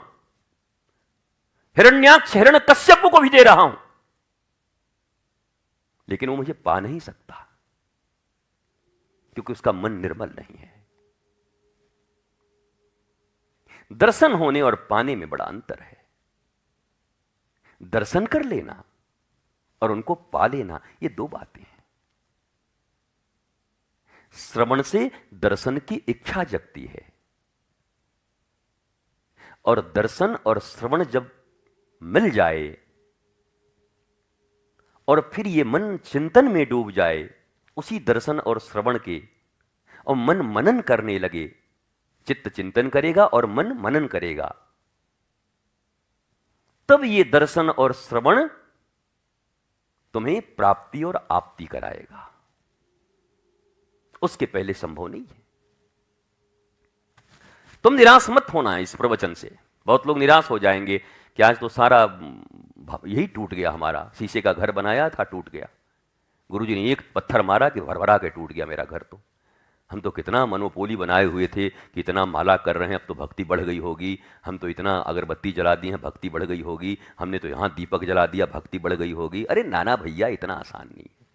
हिरण्याक्ष हिरण्यकश्यप को भी दे रहा हूं, लेकिन वो मुझे पा नहीं सकता क्योंकि उसका मन निर्मल नहीं है। दर्शन होने और पाने में बड़ा अंतर है। दर्शन कर लेना और उनको पा लेना, ये दो बातें हैं। श्रवण से दर्शन की इच्छा जगती है, और दर्शन और श्रवण जब मिल जाए और फिर ये मन चिंतन में डूब जाए उसी दर्शन और श्रवण के, और मन मनन करने लगे, चित्त चिंतन करेगा और मन मनन करेगा, तब ये दर्शन और श्रवण तुम्हें प्राप्ति और आप्ति कराएगा। उसके पहले संभव नहीं है। तुम निराश मत होना इस प्रवचन से। बहुत लोग निराश हो जाएंगे कि आज तो सारा यही टूट गया, हमारा शीशे का घर बनाया था टूट गया, गुरुजी ने एक पत्थर मारा कि भरभरा के टूट गया मेरा घर। तो हम तो कितना मनोपोली बनाए हुए थे कि इतना माला कर रहे हैं, अब तो भक्ति बढ़ गई होगी, हम तो इतना अगरबत्ती जला दी है भक्ति बढ़ गई होगी, हमने तो यहाँ दीपक जला दिया भक्ति बढ़ गई होगी। अरे नाना भैया, इतना आसान नहीं है,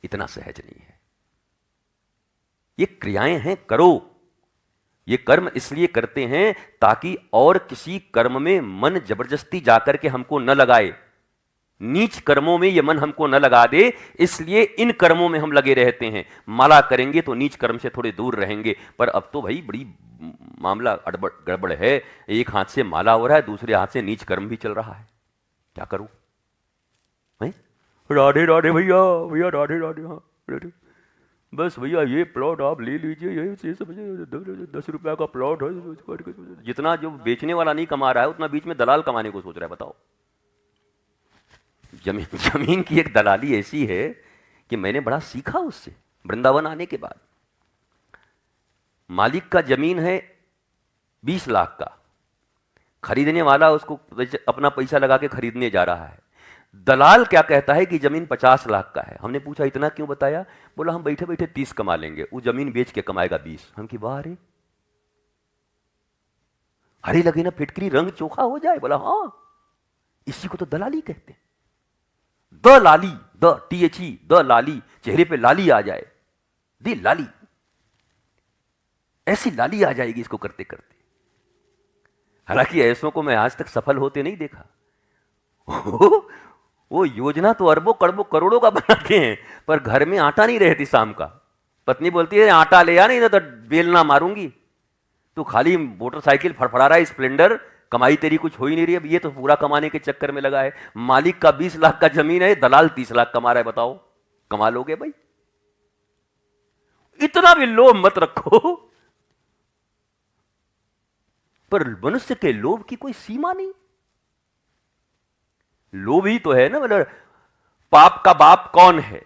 इतना सहज नहीं है। ये क्रियाएं हैं, करो। ये कर्म इसलिए करते हैं ताकि और किसी कर्म में मन जबरदस्ती जाकर के हमको न लगाए, नीच कर्मों में ये मन हमको न लगा दे, इसलिए इन कर्मों में हम लगे रहते हैं। माला करेंगे तो नीच कर्म से थोड़े दूर रहेंगे, पर अब तो भाई बड़ी मामला गड़बड़ है, एक हाथ से माला हो रहा है, दूसरे हाथ से नीच कर्म भी चल रहा है, क्या करूं? राधे राधे भैया, भैया राधे राधे, हाँ राधे। बस भैया ये प्लॉट आप ले लीजिए, ये समझिए 10 रुपया का प्लॉट है। जितना जो बेचने वाला नहीं कमा रहा है उतना बीच में दलाल कमाने को सोच रहा है, बताओ। जमीन की एक दलाली ऐसी है कि मैंने बड़ा सीखा उससे वृंदावन आने के बाद। मालिक का जमीन है 20 लाख का, खरीदने वाला उसको अपना पैसा लगा के खरीदने जा रहा है। दलाल क्या कहता है कि जमीन 50 लाख का है। हमने पूछा इतना क्यों बताया? बोला हम बैठे बैठे 30 कमा लेंगे, वो जमीन बेच के कमाएगा 20। हम की वाह रे, हरी लगे ना फिटकरी रंग चोखा हो जाए। बोला हाँ, इसी को तो दलाली कहते हैं। द लाली, द THE, द लाली, चेहरे पे लाली आ जाए, दी लाली, ऐसी लाली आ जाएगी इसको करते करते। हालांकि ऐसों को मैं आज तक सफल होते नहीं देखा। वो योजना तो अरबों करोड़ों करोड़ों का बनाते हैं, पर घर में आटा नहीं रहती शाम का। पत्नी बोलती है आटा ले आ, नहीं तो बेलना मारूंगी। तू खाली मोटरसाइकिल फड़फड़ा रहा है, स्प्लेंडर, कमाई तेरी कुछ हो ही नहीं रही। अब ये तो पूरा कमाने के चक्कर में लगा है। मालिक का 20 लाख का जमीन है, दलाल 30 लाख कमा रहा है, बताओ कमा लोगे भाई? इतना भी लोभ मत रखो। पर मनुष्य के लोभ की कोई सीमा नहीं। लोभ ही तो है ना। मतलब पाप का बाप कौन है?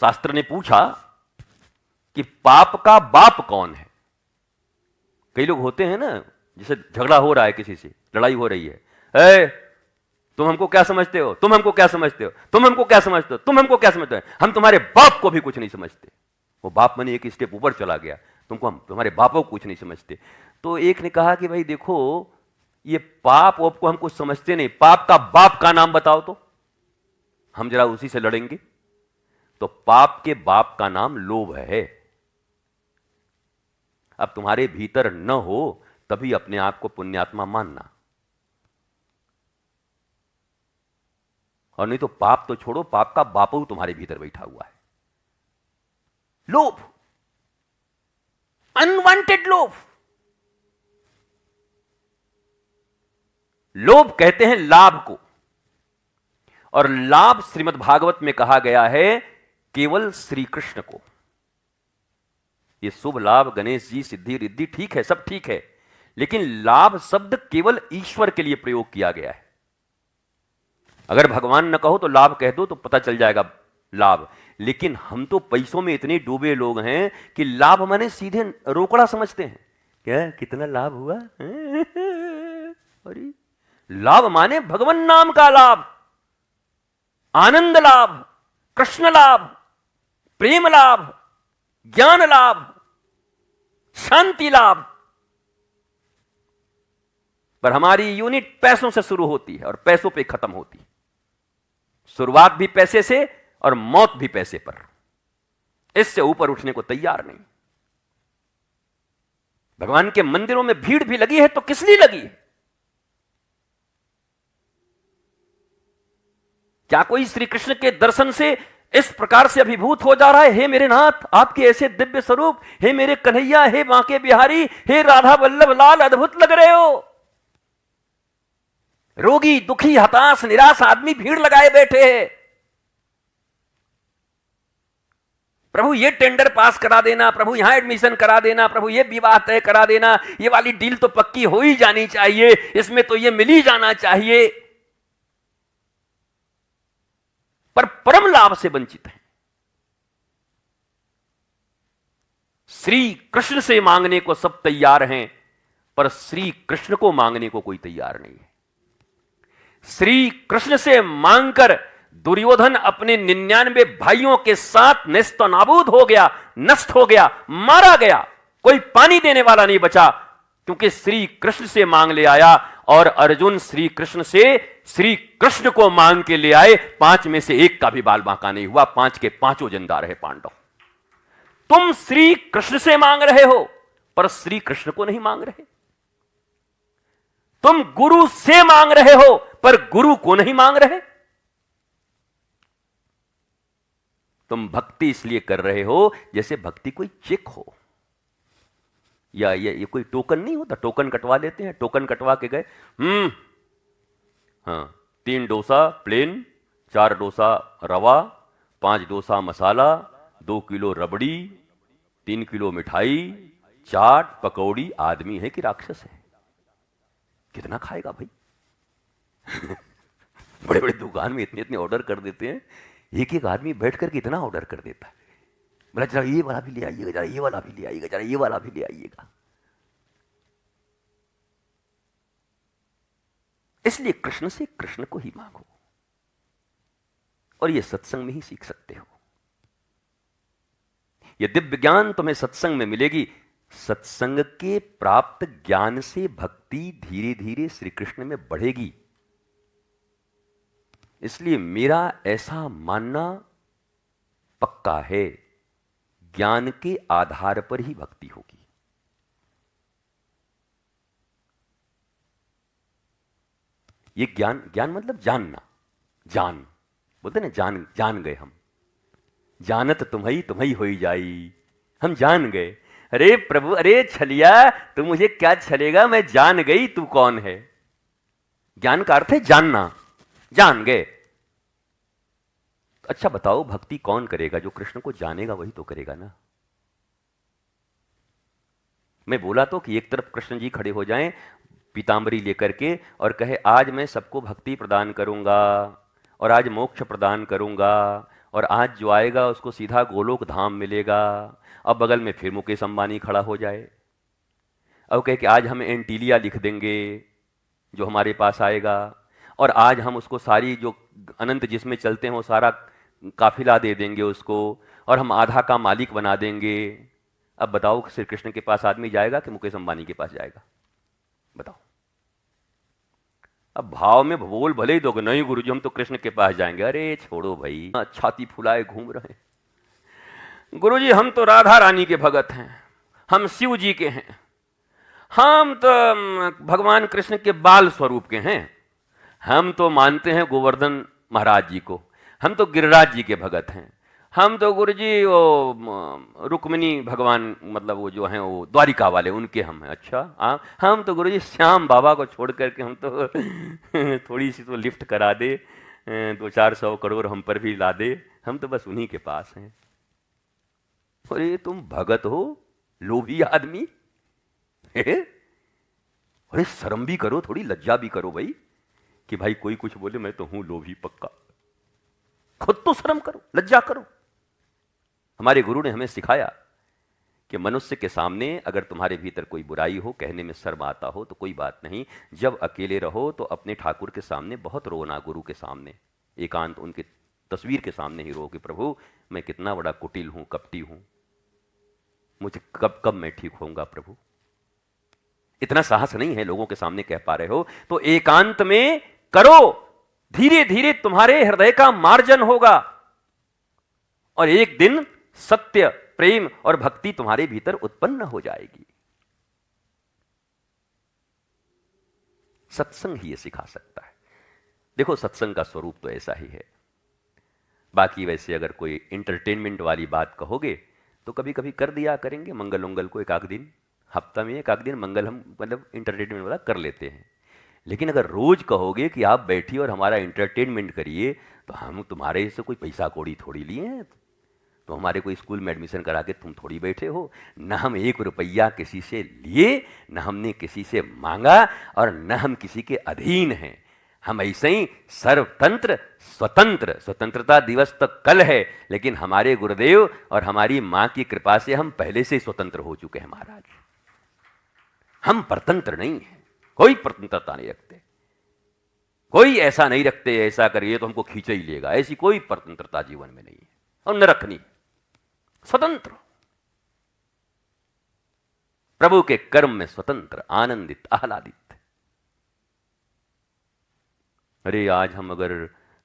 शास्त्र ने पूछा कि पाप का बाप कौन है। कई लोग होते हैं ना, जैसे झगड़ा हो रहा है, किसी से लड़ाई हो रही है, तुम हमको क्या समझते हो, तुम हमको क्या समझते हो, तुम हमको क्या समझते हो, तुम हमको क्या समझते हो, हम तुम्हारे बाप को भी कुछ नहीं समझते। वो बाप माने एक स्टेप ऊपर चला गया, तुमको हम तुम्हारे बापों को कुछ नहीं समझते। तो एक ने कहा कि भाई देखो, ये पाप वाप को हम कुछ समझते नहीं, पाप का बाप का नाम बताओ तो हम जरा उसी से लड़ेंगे। तो पाप के बाप का नाम लोभ है। अब तुम्हारे भीतर न हो तभी अपने आप को पुण्यात्मा मानना, और नहीं तो पाप तो छोड़ो, पाप का बापू तुम्हारे भीतर बैठा हुआ है। लोभ, अनवांटेड लोभ। लोभ कहते हैं लाभ को, और लाभ श्रीमद् भागवत में कहा गया है केवल श्री कृष्ण को। ये शुभ लाभ, गणेश जी, सिद्धि रिद्धि, ठीक है, सब ठीक है, लेकिन लाभ शब्द केवल ईश्वर के लिए प्रयोग किया गया है। अगर भगवान न कहो तो लाभ कह दो तो पता चल जाएगा लाभ। लेकिन हम तो पैसों में इतने डूबे लोग हैं कि लाभ माने सीधे रोकड़ा समझते हैं। क्या कितना लाभ हुआ? अरे लाभ माने भगवान नाम का लाभ, आनंद लाभ, कृष्ण लाभ, प्रेम लाभ, ज्ञान लाभ, शांति लाभ। पर हमारी यूनिट पैसों से शुरू होती है और पैसों पे खत्म होती है। शुरुआत भी पैसे से और मौत भी पैसे पर। इससे ऊपर उठने को तैयार नहीं। भगवान के मंदिरों में भीड़ भी लगी है तो किस लिए लगी है? क्या कोई श्री कृष्ण के दर्शन से इस प्रकार से अभिभूत हो जा रहा है, हे मेरे नाथ आपके ऐसे दिव्य स्वरूप, हे मेरे कन्हैया, हे बांके बिहारी, हे राधा वल्लभ लाल, अद्भुत लग रहे हो। रोगी, दुखी, हताश, निराश आदमी भीड़ लगाए बैठे हैं। प्रभु ये टेंडर पास करा देना, प्रभु यहां एडमिशन करा देना, प्रभु ये विवाह तय करा देना, ये वाली डील तो पक्की हो ही जानी चाहिए, इसमें तो ये मिल ही जाना चाहिए। पर परम लाभ से वंचित है। श्री कृष्ण से मांगने को सब तैयार हैं, पर श्री कृष्ण को मांगने को कोई तैयार नहीं है। श्री कृष्ण से मांगकर दुर्योधन अपने 99 भाइयों के साथ नेस्त नाबूद हो गया, नष्ट हो गया, मारा गया। कोई पानी देने वाला नहीं बचा, क्योंकि श्री कृष्ण से मांग ले आया। और अर्जुन श्री कृष्ण से श्री कृष्ण को मांग के ले आए। 5 में से एक का भी बाल बांका नहीं हुआ, 5 के 5 जिंदा रहे पांडव। तुम श्री कृष्ण से मांग रहे हो पर श्री कृष्ण को नहीं मांग रहे। तुम गुरु से मांग रहे हो पर गुरु को नहीं मांग रहे। तुम भक्ति इसलिए कर रहे हो जैसे भक्ति कोई चेक हो, या ये कोई टोकन नहीं होता। टोकन कटवा लेते हैं, टोकन कटवा के गए, हाँ 3 डोसा प्लेन, 4 डोसा रवा, 5 डोसा मसाला, 2 किलो रबड़ी, 3 किलो मिठाई, चाट पकौड़ी। आदमी है कि राक्षस है? कितना खाएगा भाई? बड़े बड़े दुकान में इतने इतने ऑर्डर कर देते हैं, एक एक आदमी बैठ कर कितना ऑर्डर कर देता है। बोला जरा ये वाला भी ले आइएगा, जरा ये वाला भी ले आइएगा, जरा ये वाला भी ले आइएगा। इसलिए कृष्ण से कृष्ण को ही मांगो, और ये सत्संग में ही सीख सकते हो। ये दिव्य ज्ञान तुम्हें सत्संग में मिलेगी। सत्संग के प्राप्त ज्ञान से भक्ति धीरे धीरे श्री कृष्ण में बढ़ेगी। इसलिए मेरा ऐसा मानना पक्का है, ज्ञान के आधार पर ही भक्ति होगी। ये ज्ञान, ज्ञान मतलब जानना, जान बोलते ना, जान गए हम, जानत तुम्हें होई जाई, हम जान गए। अरे प्रभु, अरे छलिया, तू मुझे क्या छलेगा, मैं जान गई तू कौन है। ज्ञान का अर्थ है जानना, जान गए। अच्छा बताओ, भक्ति कौन करेगा? जो कृष्ण को जानेगा वही तो करेगा ना। मैं बोला तो कि एक तरफ कृष्ण जी खड़े हो जाएं पीतांबरी लेकर के और कहे आज मैं सबको भक्ति प्रदान करूंगा और आज मोक्ष प्रदान करूंगा और आज जो आएगा उसको सीधा गोलोक धाम मिलेगा। अब बगल में फिर मुकेश अंबानी खड़ा हो जाए, अब कहे कि आज हम एंटीलिया लिख देंगे जो हमारे पास आएगा, और आज हम उसको सारी जो अनंत जिसमें चलते हैं वो सारा काफिला दे देंगे उसको, और हम आधा का मालिक बना देंगे। अब बताओ, श्री कृष्ण के पास आदमी जाएगा कि मुकेश अंबानी के पास जाएगा? बताओ। अब भाव में बोल भले ही दोगे, नहीं गुरुजी हम तो कृष्ण के पास जाएंगे। अरे छोड़ो भाई, छाती फुलाए घूम रहे हैं। गुरुजी हम तो राधा रानी के भगत हैं, हम शिव जी के हैं, हम तो भगवान कृष्ण के बाल स्वरूप के हैं, हम तो मानते हैं गोवर्धन महाराज जी को, हम तो गिरिराज जी के भगत हैं, हम तो गुरुजी वो रुक्मिणी भगवान मतलब वो जो हैं वो द्वारिका वाले उनके हम हैं। अच्छा हम तो गुरुजी श्याम बाबा को छोड़ करके हम तो थोड़ी सी तो लिफ्ट करा दे, 200-400 करोड़ हम पर भी ला दे, हम तो बस उन्हीं के पास हैं। अरे तुम भगत हो, लोभी आदमी। अरे शर्म भी करो, थोड़ी लज्जा भी करो भाई, कि भाई कोई कुछ बोले मैं तो हूं लोभी पक्का। खुद तो शर्म करो, लज्जा करो। हमारे गुरु ने हमें सिखाया कि मनुष्य के सामने अगर तुम्हारे भीतर कोई बुराई हो, कहने में शर्म आता हो तो कोई बात नहीं, जब अकेले रहो तो अपने ठाकुर के सामने बहुत रोना, गुरु के सामने एकांत उनके तस्वीर के सामने ही रो कि प्रभु मैं कितना बड़ा कुटिल हूं, कपटी हूं, मुझे कब कब मैं ठीक होऊंगा प्रभु। इतना साहस नहीं है, लोगों के सामने कह पा रहे हो तो एकांत में करो, धीरे धीरे तुम्हारे हृदय का मार्जन होगा और एक दिन सत्य, प्रेम और भक्ति तुम्हारे भीतर उत्पन्न हो जाएगी। सत्संग ही ये सिखा सकता है। देखो सत्संग का स्वरूप तो ऐसा ही है। बाकी वैसे अगर कोई इंटरटेनमेंट वाली बात कहोगे तो कभी कभी कर दिया करेंगे, मंगल उंगल को एक आध दिन, हफ्ता में एक आध दिन मंगल हम मतलब इंटरटेनमेंट वाला कर लेते हैं। लेकिन अगर रोज कहोगे कि आप बैठिए और हमारा इंटरटेनमेंट करिए तो हम तुम्हारे से कोई पैसा कौड़ी थोड़ी लिए हैं, तो हमारे कोई स्कूल में एडमिशन करा के तुम थोड़ी बैठे हो। न हम 1 रुपया किसी से लिए, न हमने किसी से मांगा और न हम किसी के अधीन हैं। हम ऐसे ही सर्वतंत्र स्वतंत्र, स्वतंत्रता दिवस तो कल है लेकिन हमारे गुरुदेव और हमारी माँ की कृपा से हम पहले से स्वतंत्र हो चुके हैं महाराज। हम परतंत्र नहीं हैं, कोई स्वतंत्रता नहीं रखते। कोई ऐसा नहीं रखते ऐसा करिए तो हमको खींच ही लेगा, ऐसी कोई स्वतंत्रता जीवन में नहीं है और न रखनी। स्वतंत्र, प्रभु के कर्म में स्वतंत्र, आनंदित, आह्लादित। अरे आज हम अगर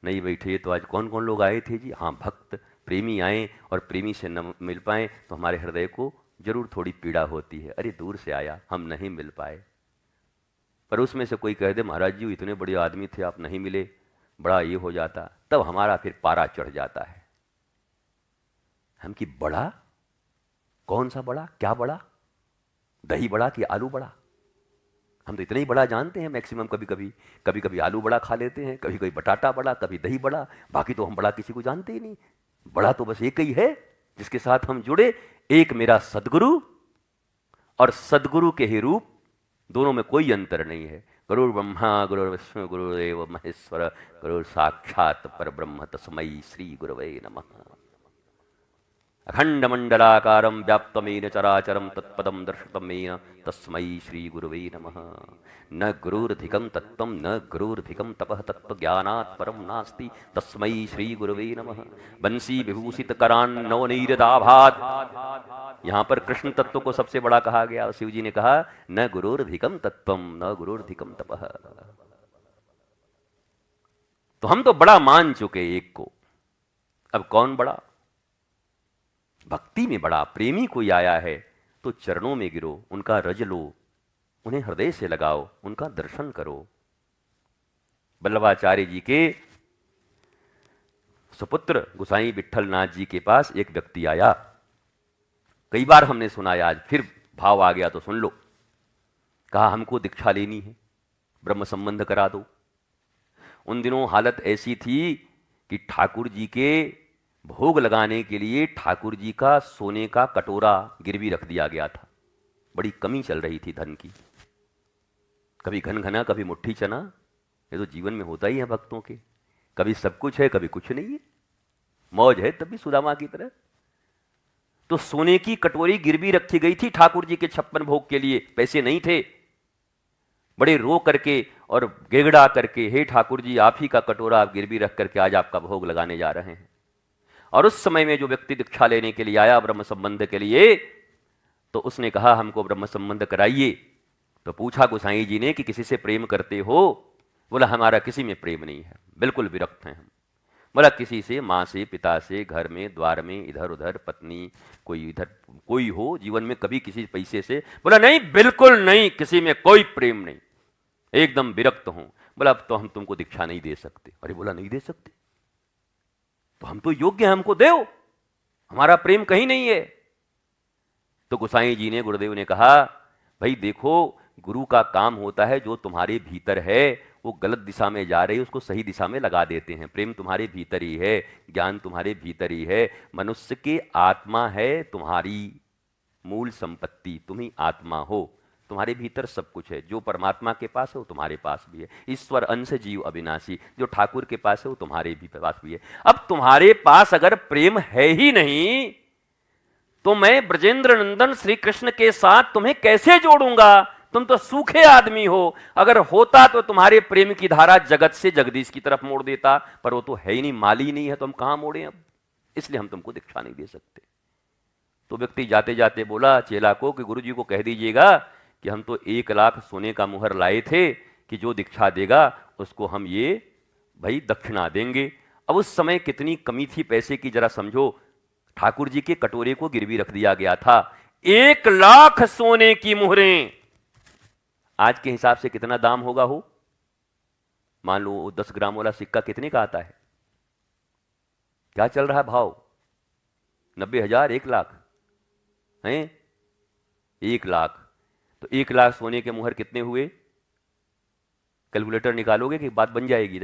नहीं बैठे तो आज कौन कौन लोग आए थे जी? हाँ, भक्त प्रेमी आए और प्रेमी से न मिल पाए तो हमारे हृदय को जरूर थोड़ी पीड़ा होती है। अरे दूर से आया, हम नहीं मिल पाए। पर उसमें से कोई कह दे महाराज जी इतने बड़े आदमी थे, आप नहीं मिले, बड़ा ये हो जाता, तब हमारा फिर पारा चढ़ जाता है। हम कि बड़ा, कौन सा बड़ा, क्या बड़ा, दही बड़ा कि आलू बड़ा? हम तो इतना ही बड़ा जानते हैं मैक्सिमम। कभी कभी आलू बड़ा खा लेते हैं, कभी कभी बटाटा बड़ा, कभी दही बड़ा, बाकी तो हम बड़ा किसी को जानते ही नहीं। बड़ा तो बस एक ही है जिसके साथ हम जुड़े, एक मेरा सदगुरु और सदगुरु के ही रूप, दोनों में कोई अंतर नहीं है। गुरु ब्रह्मा गुरु विष्णु गुरुदेव महेश्वर, गुरु साक्षात परब्रह्म तस्मै श्री गुरवे नमः। अखंड मंडलाकारं व्याप्तमेन चराचरं तत्पदं दर्शितमेन तस्मै श्री गुरुवे नमः। न गुरुर्धिकं तत्त्वं न गुरुर्धिकं तपः तत्त्वज्ञानात् परं नास्ति तस्मै श्री गुरुवे नमः। बंसी विभूषित करान् नवनीरदाभात्, यहाँ पर कृष्ण तत्व को सबसे बड़ा कहा गया। शिव जी ने कहा न गुरुर्धिकं तत्त्वं न गुरुर्धिकं तपः। तो हम तो बड़ा मान चुके एक को, अब कौन बड़ा? भक्ति में बड़ा। प्रेमी कोई आया है तो चरणों में गिरो, उनका रज लो, उन्हें हृदय से लगाओ, उनका दर्शन करो। वल्लभाचार्य जी के सुपुत्र गोसाई विट्ठल नाथ जी के पास एक व्यक्ति आया। कई बार हमने सुना, आज फिर भाव आ गया तो सुन लो। कहा हमको दीक्षा लेनी है, ब्रह्म संबंध करा दो। उन दिनों हालत ऐसी थी कि ठाकुर जी के भोग लगाने के लिए ठाकुर जी का सोने का कटोरा गिरवी रख दिया गया था। बड़ी कमी चल रही थी धन की, कभी घन घना, कभी मुट्ठी चना। ये तो जीवन में होता ही है भक्तों के, कभी सब कुछ है, कभी कुछ नहीं है। मौज है तभी सुदामा की तरह। तो सोने की कटोरी गिरवी रखी गई थी ठाकुर जी के 56 भोग के लिए। पैसे नहीं थे। बड़े रो करके और गेगड़ा करके, हे ठाकुर जी आप ही का कटोरा आप गिरवी रख करके आज आपका भोग लगाने जा रहे हैं। और उस समय में जो व्यक्ति दीक्षा लेने के लिए आया ब्रह्म संबंध के लिए, तो उसने कहा हमको ब्रह्म संबंध कराइए। तो पूछा गोसाई जी ने कि किसी से प्रेम करते हो? बोला हमारा किसी में प्रेम नहीं है, बिल्कुल विरक्त हैं हम। बोला किसी से, माँ से, पिता से, घर में, द्वार में, इधर उधर, पत्नी, कोई इधर कोई हो जीवन में, कभी किसी पैसे से? बोला नहीं, बिल्कुल नहीं, किसी में कोई प्रेम नहीं, एकदम विरक्त हूं। बोला अब तो हम तुमको दीक्षा नहीं दे सकते। अरे बोला नहीं दे सकते तो हम तो योग्य हैं, हमको दो, हमारा प्रेम कहीं नहीं है। तो गोसाई जी ने, गुरुदेव ने कहा भाई देखो, गुरु का काम होता है जो तुम्हारे भीतर है वो गलत दिशा में जा रही है उसको सही दिशा में लगा देते हैं। प्रेम तुम्हारे भीतर ही है, ज्ञान तुम्हारे भीतर ही है। मनुष्य की आत्मा है तुम्हारी मूल संपत्ति, तुम ही आत्मा हो, तुम्हारे भीतर सब कुछ है। जो परमात्मा के पास है वो तुम्हारे पास भी है। ईश्वर अंश जीव अविनाशी, जो ठाकुर के पास है वो तुम्हारे भी पास भी है। अब तुम्हारे पास अगर प्रेम है ही नहीं तो मैं ब्रजेंद्र नंदन श्री कृष्ण के साथ तुम्हें कैसे जोड़ूंगा? तुम तो सूखे आदमी हो। अगर होता तो तुम्हारे प्रेम की धारा जगत से जगदीश की तरफ मोड़ देता, पर वो तो है ही नहीं, माली नहीं है, तो हम कहां मोड़े अब? इसलिए हम तुमको दीक्षा नहीं दे सकते। तो व्यक्ति जाते जाते बोला चेला को कि गुरु जी को कह दीजिएगा कि हम तो 1 लाख सोने का मुहर लाए थे कि जो दीक्षा देगा उसको हम ये भाई दक्षिणा देंगे। अब उस समय कितनी कमी थी पैसे की जरा समझो। ठाकुर जी के कटोरे को गिरवी रख दिया गया था। 1 लाख सोने की मुहरें, आज के हिसाब से कितना दाम होगा हो? मान लो 10 ग्राम वाला सिक्का कितने का आता है? क्या चल रहा है भाव? 90,000, 1 लाख हैं? 1 लाख। तो 1 लाख सोने के मुहर कितने हुए? कैलकुलेटर निकालोगे कि बात बन जाएगी?